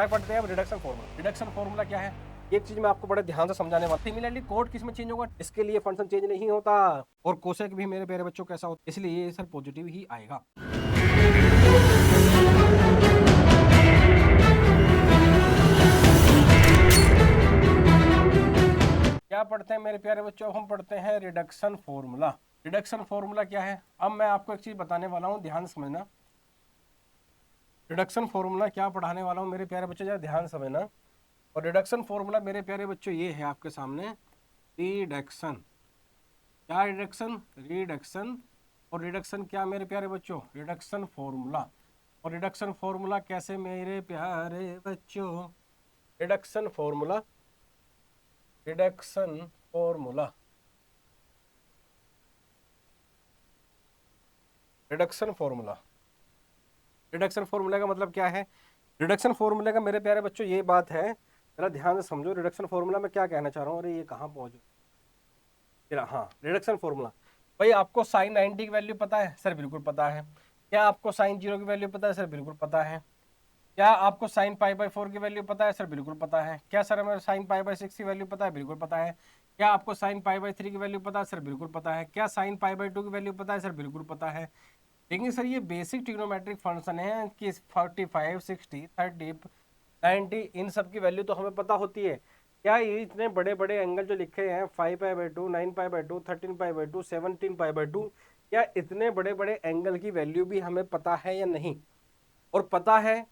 क्या पढ़ते हैं अब? Reduction formula. रिडक्शन फॉर्मूला क्या है? एक चीज मैं आपको बड़े ध्यान से समझाने वाला। सिमिलरली कोड किस में चेंज होगा? इसके लिए फंक्शन चेंज नहीं होता, और कोसेक भी मेरे प्यारे बच्चों कैसा होता है, इसलिए ये सर पॉजिटिव ही आएगा। क्या पढ़ते हैं मेरे प्यारे बच्चों? अब हम पढ़ते हैं रिडक्शन फॉर्मूला। रिडक्शन फॉर्मूला क्या है? अब मैं आपको एक चीज बताने वाला हूं, ध्यान से समझना। रिडक्शन फॉर्मूला क्या पढ़ाने वाला हूं मेरे प्यारे बच्चों, जरा ध्यान से समझना। और रिडक्शन फॉर्मूला मेरे प्यारे बच्चों ये है आपके सामने, रिडक्शन। क्या रिडक्शन? रिडक्शन। और रिडक्शन क्या मेरे प्यारे बच्चों? Reduction formula. और रिडक्शन फॉर्मूला कैसे मेरे प्यारे बच्चों? Reduction formula, reduction formula, reduction formula. Reduction formula का मतलब क्या है? रिडक्शन फॉर्मूला का मेरे प्यारे बच्चों ये बात है, जरा ध्यान से समझो। रिडक्शन फॉर्मूला में क्या कहना चाह रहा हूँ? अरे ये कहाँ पहुंचे? हाँ, रिडक्शन फॉर्मूला। भाई आपको साइन 90 की वैल्यू पता है? सर बिल्कुल पता है। क्या आपको साइन 0 की वैल्यू पता है? सर बिल्कुल पता है। क्या आपको साइन π/4 की वैल्यू पता है? सर बिल्कुल पता है। क्या सर हमें साइन π/6 की वैल्यू पता है? बिल्कुल पता है। क्या आपको साइन π/3 की वैल्यू पता है? सर बिल्कुल पता है। क्या साइन π/2 की वैल्यू पता है? सर बिल्कुल पता है। लेकिन सर ये बेसिक ट्रिग्नोमेट्रिक फंक्शन है कि 45, 60, 30, 90 इन सब की वैल्यू तो हमें पता होती है। क्या ये इतने बड़े बड़े एंगल जो लिखे हैं 5π/2, 9π/2, 13π/2, 17π/2, क्या इतने बड़े बड़े एंगल की वैल्यू भी हमें पता है या नहीं? और पता है,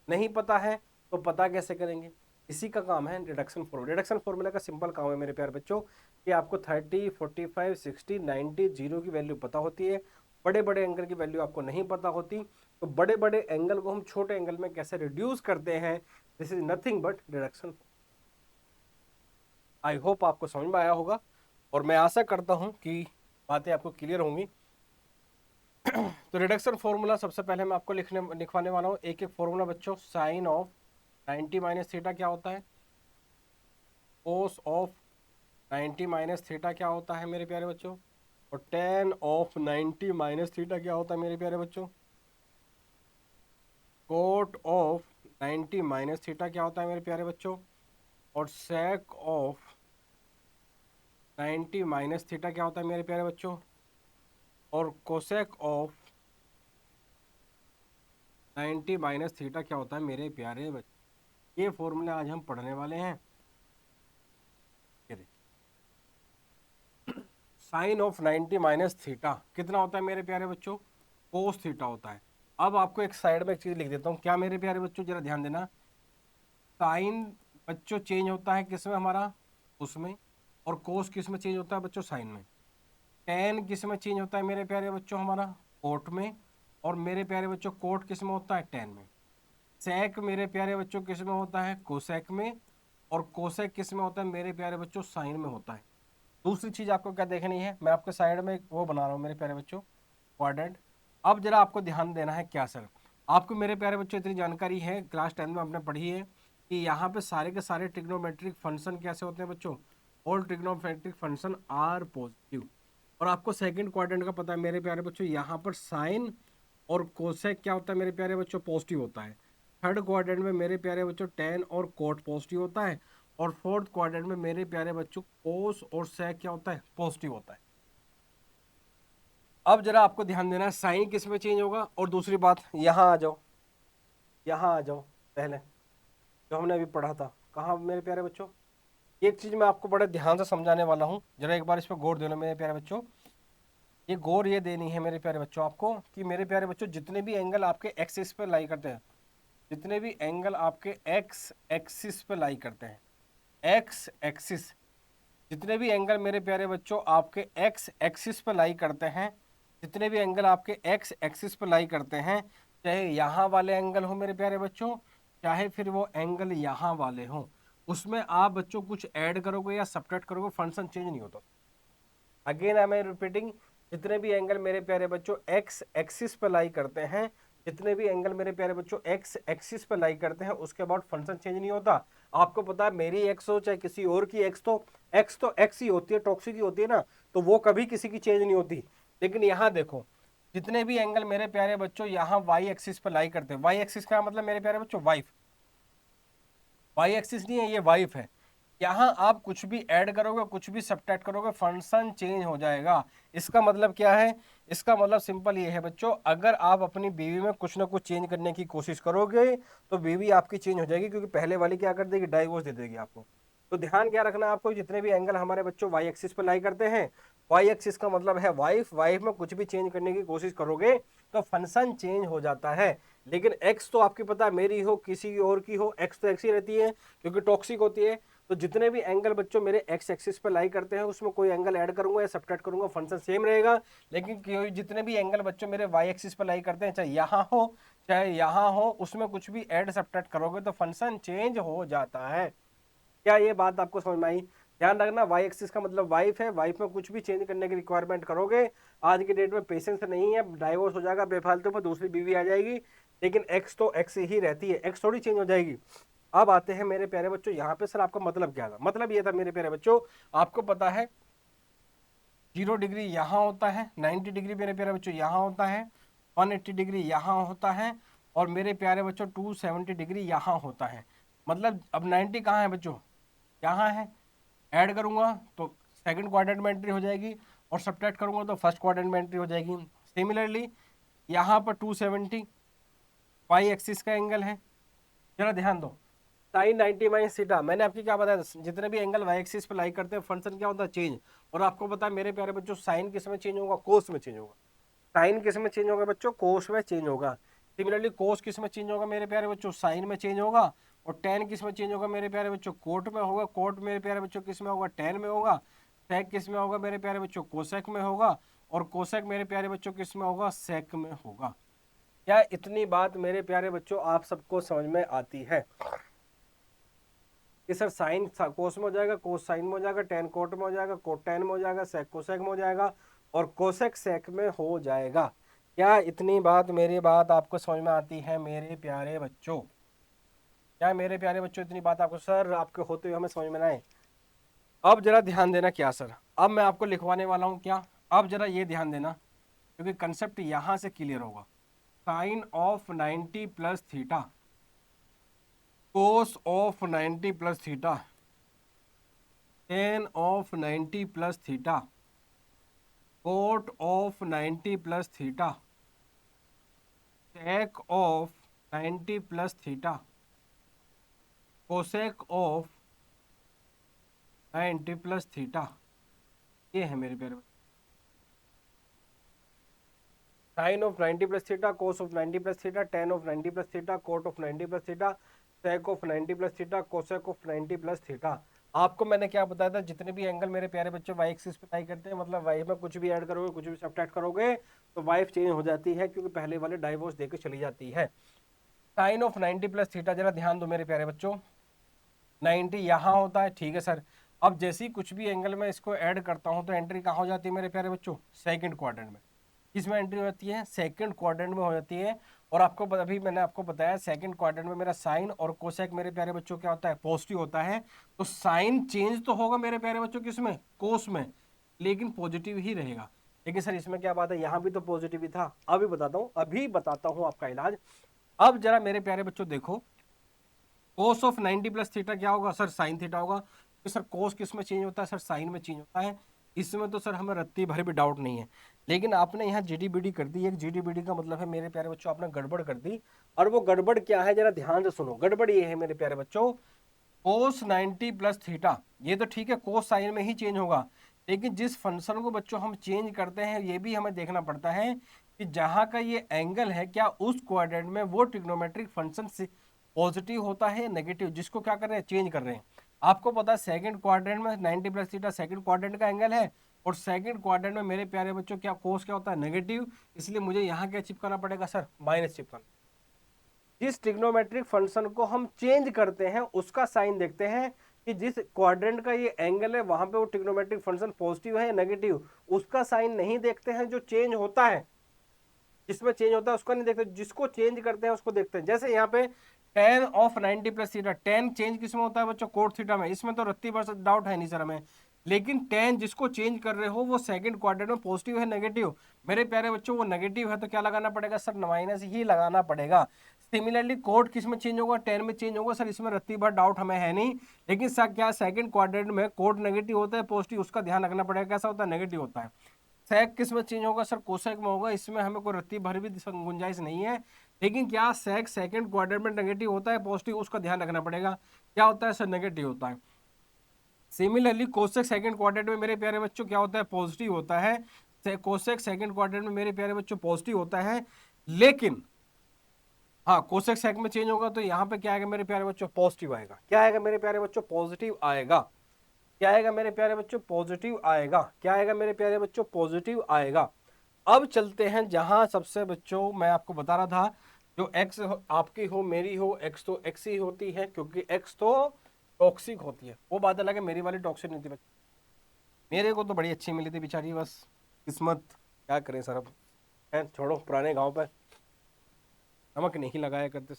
नहीं पता है तो पता कैसे करेंगे? इसी का काम है रिडक्शन फॉर्मूला। रिडक्शन फॉर्मूला का सिंपल काम है मेरे प्यारे बच्चों कि आपको 30, 45, 60, 90, 0 की वैल्यू पता होती है, बड़े बड़े एंगल की वैल्यू आपको नहीं पता होती। तो बड़े बड़े एंगल को हम छोटे एंगल में कैसे रिड्यूस करते हैं, this is nothing but reduction. I hope आपको समझ में आया होगा, और मैं आशा करता हूं कि बातें आपको क्लियर होंगी। तो रिडक्शन फॉर्मूला सबसे पहले मैं आपको लिखवाने वाला हूँ एक एक फॉर्मूला बच्चों। साइन ऑफ 90 माइनस थीटा क्या होता है? कोस ऑफ 90 माइनस थीटा क्या होता है मेरे प्यारे बच्चों? और टेन ऑफ 90 माइनस थीटा क्या होता है मेरे प्यारे बच्चों? कोट ऑफ 90 माइनस थीटा क्या होता है मेरे प्यारे बच्चों? और सेक ऑफ 90 माइनस थीटा क्या होता है मेरे प्यारे बच्चों? और कोसेक ऑफ 90 माइनस थीटा क्या होता है मेरे प्यारे बच्चों? ये फॉर्मूले आज हम पढ़ने वाले हैं। साइन ऑफ 90 माइनस थीटा कितना होता है मेरे प्यारे बच्चों? कोस थीटा होता है। अब आपको एक साइड में एक चीज लिख देता हूँ, क्या मेरे प्यारे बच्चों जरा ध्यान देना। साइन बच्चों चेंज होता है किस में? हमारा उसमें। और कोस किस में चेंज होता है बच्चों? साइन में। टेन किस में चेंज होता है मेरे प्यारे बच्चों? हमारा कोट में। और मेरे प्यारे बच्चों कोट किस में होता है? टेन में। सेक मेरे प्यारे बच्चों किस में होता है? कोसेक में। और कोसेक किस में होता है मेरे प्यारे बच्चों? साइन में होता है। दूसरी चीज आपको क्या देखनी है, मैं आपके साइड में वो बना रहा हूँ मेरे प्यारे बच्चों, क्वाड्रेंट। अब जरा आपको ध्यान देना है। क्या सर आपको मेरे प्यारे बच्चों इतनी जानकारी है, क्लास 10 में आपने पढ़ी है कि यहाँ पे सारे के सारे ट्रिग्नोमेट्रिक फंक्शन कैसे होते हैं बच्चों? All trigonometric function are positive. और आपको सेकंड क्वाड्रेंट का पता है मेरे प्यारे बच्चों, यहाँ पर साइन और कोसेक क्या होता है मेरे प्यारे बच्चों? पॉजिटिव होता है। थर्ड क्वाड्रेंट में मेरे प्यारे बच्चों टेन और कोट पॉजिटिव होता है। और फोर्थ क्वाड्रेंट में मेरे प्यारे बच्चों कोस और सेक क्या होता है? पॉजिटिव होता है। अब जरा आपको ध्यान देना है, साइन किस में चेंज होगा? और दूसरी बात, यहाँ आ जाओ, यहाँ आ जाओ। पहले जो हमने अभी पढ़ा था कहाँ मेरे प्यारे बच्चों? एक चीज मैं आपको बड़े ध्यान से समझाने वाला हूँ, जरा एक बार इस पर गौर देना मेरे प्यारे बच्चों। ये गौर ये देनी है मेरे प्यारे बच्चों आपको कि मेरे प्यारे बच्चों जितने भी एंगल आपके एक्सिस पे लाई करते हैं, जितने भी एंगल आपके एक्स एक्सिस पे लाई करते हैं, एक्स एक्सिस, जितने भी एंगल मेरे प्यारे बच्चों आपके एक्स एक्सिस पर लाई करते हैं, जितने भी एंगल आपके एक्स एक्सिस पर लाई करते हैं, चाहे यहाँ वाले एंगल हो मेरे प्यारे बच्चों, चाहे फिर वो एंगल यहाँ वाले हो, उसमें आप बच्चों कुछ ऐड करोगे या सब्ट्रैक्ट करोगे, फंक्शन चेंज नहीं होता। अगेन आई एम रिपीटिंग, जितने भी एंगल मेरे प्यारे बच्चों एक्स एक्सिस पर लाई करते हैं, जितने भी एंगल मेरे प्यारे बच्चों एक्स एक्सिस पर लाई करते हैं, उसके बाद फंक्शन चेंज नहीं होता। आपको पता है मेरी एक्स हो चाहे किसी और की एक्स, तो एक्स ही होती है, टॉक्सिक ही होती है ना, तो वो कभी किसी की चेंज नहीं होती। लेकिन यहाँ देखो, जितने भी एंगल मेरे प्यारे बच्चों यहाँ वाई एक्सिस पर लाई करते हैं, वाई एक्सिस का मतलब मेरे प्यारे बच्चों वाइफ, वाई एक्सिस नहीं है, ये वाइफ है। यहाँ आप कुछ भी ऐड करोगे, कुछ भी सब्ट्रैक्ट करोगे, फंक्शन चेंज हो जाएगा। इसका मतलब क्या है? इसका मतलब सिंपल ये है बच्चों, अगर आप अपनी बीवी में कुछ ना कुछ चेंज करने की कोशिश करोगे तो बीवी आपकी चेंज हो जाएगी, क्योंकि पहले वाली क्या कर देगी? डाइवोर्स दे देगी आपको। तो ध्यान क्या रखना है आपको, जितने भी एंगल हमारे बच्चों वाई एक्सिस पे लाई करते हैं, वाई एक्सिस का मतलब है वाइफ, वाइफ में कुछ भी चेंज करने की कोशिश करोगे तो फंक्शन चेंज हो जाता है। लेकिन एक्स तो आपकी पता है, मेरी हो किसी और की हो, एक्स तो एक्स ही रहती है क्योंकि टॉक्सिक होती है। तो जितने भी एंगल बच्चों मेरे एक्स एक्सिस पे लाई करते हैं, उसमें कोई एंगल ऐड करूंगा या सब्ट्रैक्ट करूंगा, फंक्शन सेम रहेगा। लेकिन जितने भी एंगल बच्चों मेरे वाई एक्सिस पे लाई करते हैं, चाहे यहाँ हो चाहे यहाँ हो, उसमें कुछ भी ऐड सब्ट्रैक्ट करोगे तो फंक्शन चेंज हो जाता है। क्या ये बात आपको समझ में आई? ध्यान रखना, वाई एक्सिस का मतलब वाइफ है, वाइफ में कुछ भी चेंज करने की रिक्वायरमेंट करोगे, आज की डेट में पेशेंस नहीं है, डाइवोर्स हो जाएगा बेफालतू में, दूसरी बीवी आ जाएगी। लेकिन एक्स तो एक्स ही रहती है, एक्स थोड़ी चेंज हो जाएगी। अब आते हैं मेरे प्यारे बच्चों यहाँ पे, सर आपका मतलब क्या था? मतलब ये था मेरे प्यारे बच्चों, आपको पता है 0 डिग्री यहाँ होता है, 90 डिग्री मेरे प्यारे बच्चों यहाँ होता है, 180 डिग्री यहाँ होता है, और मेरे प्यारे बच्चों 270 डिग्री यहाँ होता है। मतलब अब 90 कहाँ है बच्चों? यहाँ है। ऐड करूंगा तो सेकंड क्वाड्रेंट में एंट्री हो जाएगी, और सब्ट्रैक्ट करूंगा तो फर्स्ट क्वाड्रेंट में एंट्री हो जाएगी। सिमिलरली यहाँ पर 270 वाई एक्सिस का एंगल है। जरा ध्यान दो, साइन 90 माइनस थीटा, मैंने आपकी क्या बताया, जितने भी एंगल वाई एक्सिस पे लाई करते हैं फंक्शन क्या होता है? चेंज। और आपको पता है मेरे प्यारे बच्चों, साइन किस में चेंज होगा? कोस में चेंज होगा। साइन किस में चेंज होगा बच्चों? कोस में चेंज होगा। सिमिलरली कोस किस में चेंज होगा मेरे प्यारे बच्चों? साइन में चेंज होगा। और टेन किस में चेंज होगा मेरे प्यारे बच्चों? कोट में होगा। कोट मेरे प्यारे बच्चों किस में होगा? टेन में होगा। सेक किस में होगा मेरे प्यारे बच्चों? कोसेक में होगा। और कोसेक मेरे प्यारे बच्चों किस में होगा? सेक में होगा। क्या इतनी बात मेरे प्यारे बच्चों आप सबको समझ में आती है कि सर साइन कोस में हो जाएगा, कोस साइन में हो जाएगा, टेन कोट में हो जाएगा, कोट टेन में हो जाएगा, सेक कोसेक में हो जाएगा, और कोसेक सेक में हो जाएगा? क्या इतनी बात मेरी बात आपको समझ में आती है मेरे प्यारे बच्चों? क्या मेरे प्यारे बच्चों इतनी बात आपको, सर आपके होते हुए हमें समझ में ना आए? अब जरा ध्यान देना, क्या सर अब मैं आपको लिखवाने वाला हूं क्या? अब जरा ये ध्यान देना, क्योंकि कंसेप्ट यहां से क्लियर होगा। Sine of 90 plus theta, cos of 90 plus theta, tan of 90 plus theta, cot of 90 plus theta, sec of 90 plus theta, cosec of 90 plus theta, ये है मेरे प्यारे। Sine of 90 plus theta, cos of 90 plus theta, tan of 90 plus theta, cot of 90 plus theta, sec of 90 plus theta, cosec of 90 plus theta. आपको मैंने क्या बताया था, जितने भी एंगल मेरे प्यारे बच्चों वाई एक्सिस पे लाई करते हैं, मतलब वाई में कुछ भी ऐड करोगे, कुछ भी सब्ट्रैक्ट करोगे तो वाइफ चेंज हो जाती है, क्योंकि पहले वाले डाइवोर्स देकर चली जाती है। साइन ऑफ 90 प्लस थीटा, जरा ध्यान दो मेरे प्यारे बच्चों, 90 यहाँ होता है, ठीक है सर। अब जैसे ही कुछ भी एंगल में इसको ऐड करता हूँ तो एंट्री कहाँ हो जाती है मेरे प्यारे बच्चों? सेकंड क्वाड्रेंट में। किसमें एंट्री होती है? सेकंड क्वाड्रेंट में हो जाती है। और आपको अभी मैंने आपको बताया, सेकंड क्वाड्रेंट में मेरा साइन और कोसेक मेरे प्यारे बच्चों क्या होता है? पॉजिटिव होता है। तो साइन चेंज तो होगा मेरे प्यारे बच्चों किसमें? कोस में, लेकिन पॉजिटिव ही रहेगा। लेकिन सर इसमें क्या बात है, यहाँ भी तो पॉजिटिव ही था। अभी बताता हूँ आपका इलाज। अब जरा मेरे प्यारे बच्चों देखो, कोस ऑफ 90 प्लस थीटा क्या होगा सर? साइन थीटा होगा। तो सर कोस किस में चेंज होता है? सर साइन में चेंज होता है। इसमें तो सर हमें रत्ती भर भी डाउट नहीं है। लेकिन आपने यहाँ जीडीबीडी कर दी। एक जीडीबीडी का मतलब है मेरे प्यारे बच्चों, आपने गड़बड़ कर दी। और वो गड़बड़ क्या है, जरा ध्यान से सुनो। गड़बड़ ये है मेरे प्यारे बच्चों, कोस 90 प्लस थीटा, ये तो ठीक है कोस साइन में ही चेंज होगा। लेकिन जिस फंक्शन को बच्चों हम चेंज करते हैं, ये भी हमें देखना पड़ता है कि जहां का ये एंगल है, क्या उस क्वाड्रेंट में वो ट्रिग्नोमेट्रिक फंक्शन से पॉजिटिव होता है नेगेटिव, जिसको क्या कर रहे हैं? चेंज कर रहे हैं। आपको पता है सेकंड क्वाड्रेंट में 90 प्लस थीटा सेकंड क्वाड्रेंट का एंगल है, और सेकंड क्वाड्रेंट में मेरे प्यारे बच्चों क्या कोस क्या होता है? नेगेटिव। इसलिए मुझे यहाँ क्या चिपकाना पड़ेगा सर? माइनस चिपकाना। जिस ट्रिग्नोमेट्रिक फंक्शन को हम चेंज करते हैं उसका साइन देखते हैं कि जिस क्वाड्रेंट का ये एंगल है वहां पे वो ट्रिग्नोमेट्रिक फंक्शन पॉजिटिव है या नेगेटिव, उसका साइन नहीं देखते हैं। जो चेंज होता है, जिसमें चेंज होता है उसका नहीं देखते, जिसको चेंज करते हैं उसको देखते हैं। जैसे यहाँ पे ten of 90 plus theta, ten change किसमें होता है बच्चों? कोट थीटा में। इसमें तो रत्ती भर डाउट है नहीं सर हमें। लेकिन टेन जिसको चेंज कर रहे हो वो सेकंड क्वाड्रेंट में पॉजिटिव है नेगेटिव? मेरे प्यारे बच्चों वो नेगेटिव है, तो क्या लगाना पड़ेगा सर? माइनस ही लगाना पड़ेगा। सिमिलरली कोड किस में चेंज होगा, 10 में चेंज होगा सर, इसमें रत्ती भर डाउट हमें है नहीं, लेकिन सर क्या सेकंड क्वाड्रेंट में कोड नेगेटिव होता है पॉजिटिव, उसका ध्यान रखना पड़ेगा, कैसा होता है नेगेटिव होता है। सेक किस में चेंज होगा सर, कोसेक में होगा, इसमें हमें कोई रत्ती भर भी गुंजाइश नहीं है, लेकिन क्या सेक सेकंड क्वाड्रेंट में नेगेटिव होता है पॉजिटिव, उसका ध्यान रखना पड़ेगा, क्या होता है सर नेगेटिव होता है। सिमिलरली कोसेक सेकंड क्वाड्रेंट में मेरे प्यारे बच्चों क्या होता है पॉजिटिव होता है, कोसेक सेकंड क्वाड्रेंट में मेरे प्यारे बच्चों पॉजिटिव होता है, लेकिन हाँ कोसेक सेक में चेंज होगा तो यहाँ पे क्या आएगा मेरे प्यारे बच्चों पॉजिटिव आएगा, क्या आएगा मेरे प्यारे बच्चों पॉजिटिव आएगा, क्या आएगा मेरे प्यारे बच्चों पॉजिटिव आएगा, क्या आएगा मेरे प्यारे बच्चों पॉजिटिव आएगा। अब चलते हैं जहां सबसे बच्चों मैं आपको बता रहा था, जो एक्स आपकी हो मेरी हो, एक्स तो एक्स ही होती है क्योंकि एक्स तो टॉक्सिक होती है, वो बात अलग है, मेरी वाली टॉक्सिक नहीं थी बच्चों, मेरे को तो बड़ी अच्छी मिली थी बेचारी, बस किस्मत, क्या करें सर, अब छोड़ो, पुराने गांव पर नमक नहीं लगाया करते।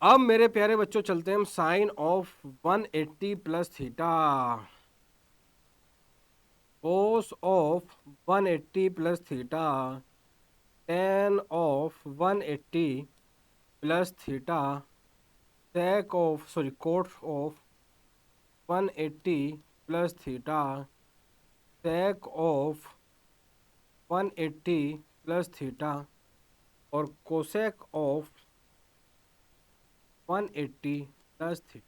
अब मेरे प्यारे बच्चों चलते हैं हम sine of 180 plus theta, cos of 180 plus theta, tan of 180 plus theta, sec of sorry cot of 180 plus theta, sec of 180 plus theta, और कोसेक ऑफ 180 प्लस थीटा,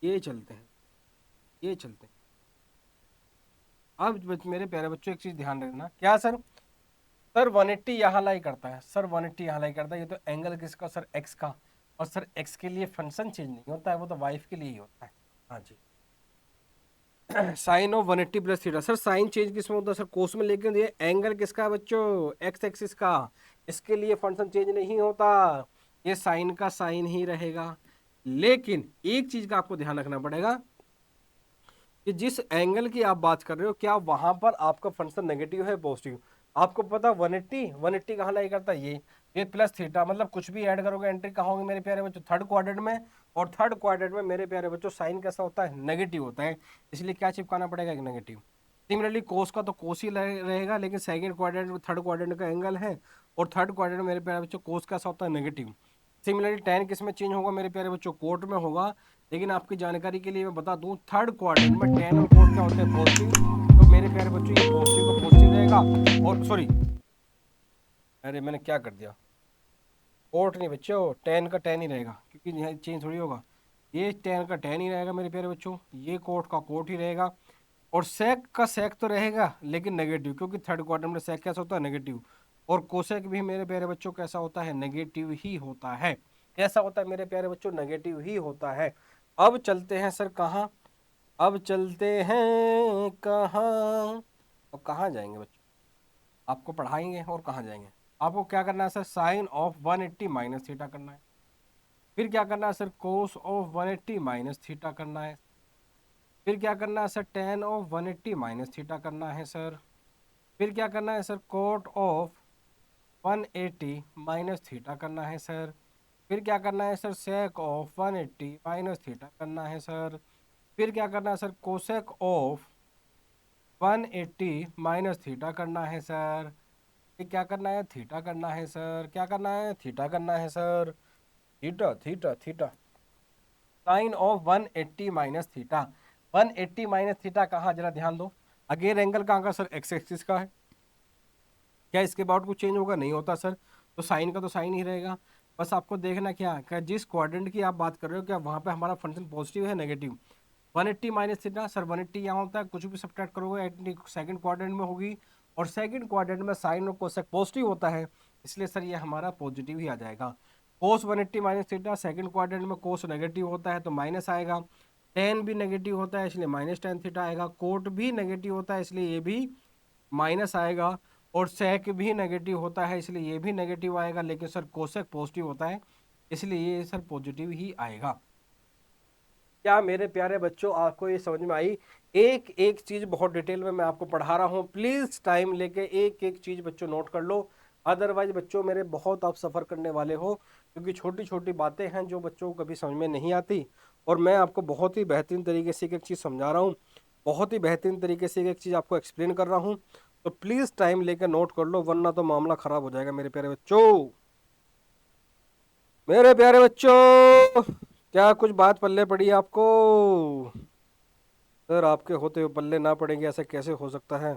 ये चलते हैं, ये चलते हैं। अब मेरे प्यारे बच्चों एक चीज ध्यान रखना, क्या सर, सर 180 यहाँ लाई करता है, सर 180 यहाँ लाई करता है, ये तो एंगल किसका सर एक्स का, और सर एक्स के लिए फंक्शन चेंज नहीं होता है, वो तो वाइफ के लिए ही होता है। हाँ जी sine of 180 plus theta, sir sine change किस में होता है सर कोस में, लेकिन ये एंगल किसका है बच्चों एक्स एक्सिस का, इसके लिए फंक्शन चेंज नहीं होता, ये साइन का साइन ही रहेगा। लेकिन एक चीज का आपको ध्यान रखना पड़ेगा कि जिस एंगल की आप बात कर रहे हो क्या वहां पर आपका फंक्शन नेगेटिव है पॉजिटिव, आपको पता 180 कहाँ लाई करता है, ये प्लस थीटा, मतलब कुछ भी ऐड करोगे एंट्री कहाँ होगी मेरे प्यारे बच्चों थर्ड क्वाड्रेंट में, और थर्ड क्वाड्रेंट में मेरे प्यारे बच्चों साइन कैसा होता है नेगेटिव होता है, इसलिए क्या चिपकाना पड़ेगा एक नेगेटिव। सिमिलरली कोस का तो कोस ही रहेगा, लेकिन सेकंड क्वाड्रेंट में थर्ड क्वाड्रेंट का एंगल है, और थर्ड क्वाड्रेंट में मेरे प्यारे बच्चों कोस कैसा होता है नेगेटिव। सिमिलरली टेन किस में चेंज होगा मेरे प्यारे बच्चों कोट में होगा, लेकिन आपकी जानकारी के लिए मैं बता दूं थर्ड क्वाड्रेंट में टेन और कोट क्या होते हैं पॉजिटिव, तो मेरे प्यारे बच्चों ये पॉजिटिव का पॉजिटिव रहेगा, और सॉरी अरे मैंने क्या कर दिया, कोट नहीं बच्चों टेन का टेन ही रहेगा, क्योंकि यहाँ चेंज थोड़ी होगा, ये टेन का टेन ही रहेगा मेरे प्यारे बच्चों, ये कोट का कोट ही रहेगा, और सेक का सेक तो रहेगा लेकिन नेगेटिव, क्योंकि थर्ड क्वाड्रेंट में सेक कैसा होता है नेगेटिव, और कोसेक भी मेरे प्यारे बच्चों कैसा होता है नेगेटिव ही होता है, कैसा होता है मेरे प्यारे बच्चों नेगेटिव ही होता है। अब चलते हैं सर कहाँ, अब चलते हैं कहाँ, अब कहाँ जाएंगे बच्चों, आपको पढ़ाएंगे और कहाँ जाएंगे, आपको क्या करना है sir sine of 180 minus theta करना है, फिर क्या करना है sir cos of 180 minus theta करना है, फिर क्या करना है sir tan of 180 minus theta करना है सर, फिर क्या करना है sir cot of 180 minus theta करना है सर, फिर क्या करना है sir sec of 180 minus theta करना है सर, फिर क्या करना है sir cosec of 180 minus theta करना है सर, फिर क्या करना है थीटा करना है सर, क्या करना है थीटा करना है sir, theta theta theta, sine of 180 minus theta, 180 minus theta कहाँ जरा ध्यान दो, अगेन एंगल कहाँ का सर एक्स एक्सिस का है, क्या इसके बाद कुछ चेंज होगा नहीं होता सर, तो साइन का तो साइन ही रहेगा, बस आपको देखना क्या जिस क्वाड्रेंट की आप बात कर रहे हो क्या वहाँ पे हमारा फंक्शन पॉजिटिव है नेगेटिव, 180 माइनस थीटा सर 180 यहाँ होता है, कुछ भी सब्ट्रैक्ट करोगे सेकंड क्वाड्रेंट में होगी, और सेकंड क्वाड्रेंट में साइन और कोसेक पॉजिटिव होता है, इसलिए सर ये हमारा पॉजिटिव ही आ जाएगा। कोस 180 माइनस थीटा सेकंड क्वाड्रेंट में कोस नेगेटिव होता है तो माइनस आएगा, टेन भी नेगेटिव होता है इसलिए माइनस टेन थीटा आएगा, कोट भी नेगेटिव होता है इसलिए ये भी माइनस आएगा, और सेक भी नेगेटिव होता है इसलिए ये भी नेगेटिव आएगा, लेकिन सर कोसेक पॉजिटिव होता है इसलिए ये सर पॉजिटिव ही आएगा। क्या मेरे प्यारे बच्चों आपको ये समझ में आई, एक एक चीज बहुत डिटेल में मैं आपको पढ़ा रहा हूँ, प्लीज टाइम लेके एक एक चीज बच्चों नोट कर लो, अदरवाइज बच्चों मेरे बहुत आप सफ़र करने वाले हो, क्योंकि छोटी छोटी बातें हैं जो बच्चों को कभी समझ में नहीं आती, और मैं आपको बहुत ही बेहतरीन तरीके से एक एक चीज़ समझा रहा हूँ, बहुत ही बेहतरीन तरीके से एक एक चीज़ आपको एक्सप्लेन कर रहा हूँ, तो प्लीज़ टाइम लेकर नोट कर लो, वरना तो मामला ख़राब हो जाएगा मेरे प्यारे बच्चों। मेरे प्यारे बच्चों, क्या कुछ बात पल्ले पड़ी आपको? सर आपके होते हुए पल्ले ना पड़ेंगे, ऐसा कैसे हो सकता है?